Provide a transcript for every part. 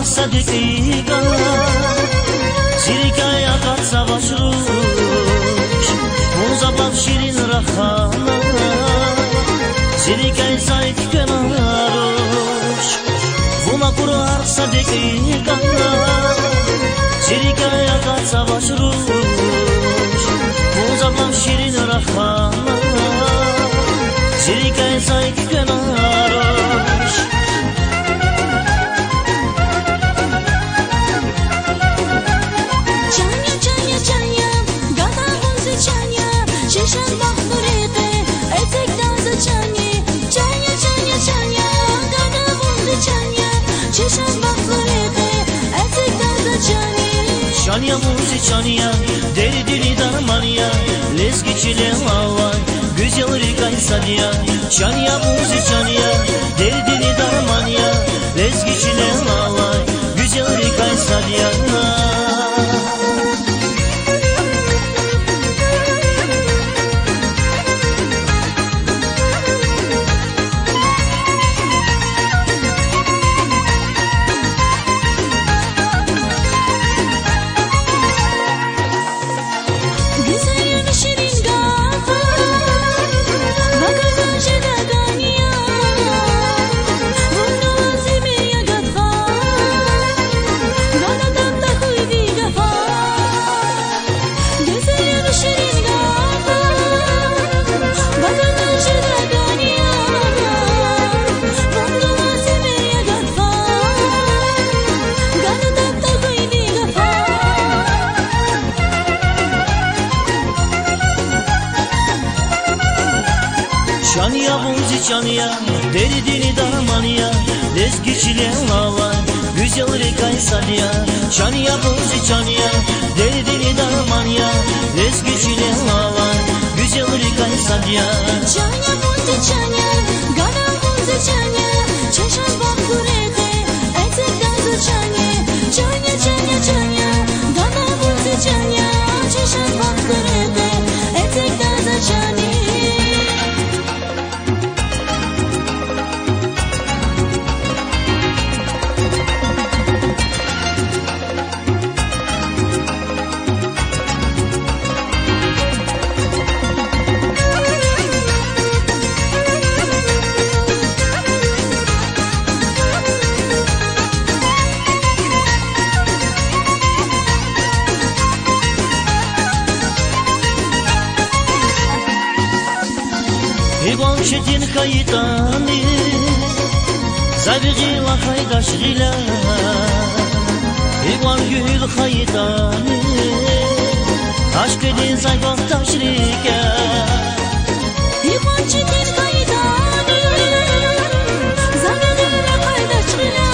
arsa dekliga Sirikaya katsa başruş Muzablab şirin rahana Sirikay sayt kenaroş Vuma kuru arsa dekliga Sirikaya katsa başruş Muzablab şirin rahana Sirikay sayt kenaroş Çeşen bakmurete, etek danza çanye. Çanya, çanya, çanya, gana bundu çanya. Çeşen bakmurete, etek danza çanye. Çanya muzi çanya, deli dili darmanya. Lezgi çile lavay, güzel rikay sadya. Çanya muzi çanya, deli dili darmanya. Lezgi çile lavay, güzel rikay sadya. Çanya muzi çanya, deli dili darmanya. Lezgi çile lavay, güzel rikay sadya. Çanya muzi çanya, deli dili darmanya. Lezgi çile lavay, güzel rikay sadya. Çanya muzi çanya, gana bundu çanya. Çeşen bakmurete, etek danza çanye. Çanya, çanya, çanya, gana bundu çanya. Çeşen bakmurete, etek danza çanye. İvan çetin kayıtani Zabigila haydaş gila İvan gül kayıtani Aşk edin zayvak taşrika İvan çetin kayıtani Zabigila haydaş gila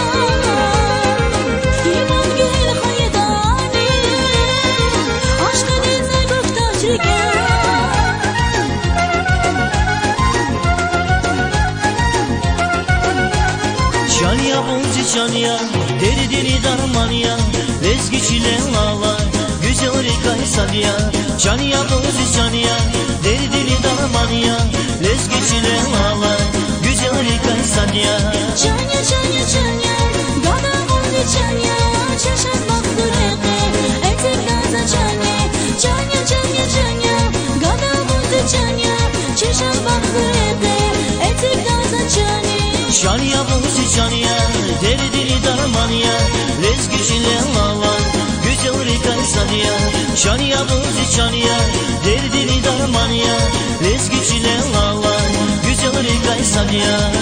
İvan gül kayıtani Aşk edin zayvak taşrika Çanya muzi çanya, deli dili darmanya. Lezgi çile lavay, güzel rikay sadya. Çanya muzi çanya, deli dili darmanya. Lezgi çile lavay, güzel rikay sadya. Çanya, çanya, çanya, gana bundu çanya. Çeşen bakmurete, etek danza çanye. Çanya, çanya, çanya, gana bundu çanya. Çeşen bakmurete, etek danza çanye. Çanya muzi çanya, deli dili darmanya. Lezgi çile lavay, güzel rikay sadya. Çanya muzi çanya, deli dili darmanya. Lezgi çile lavay, güzel rikay sadya.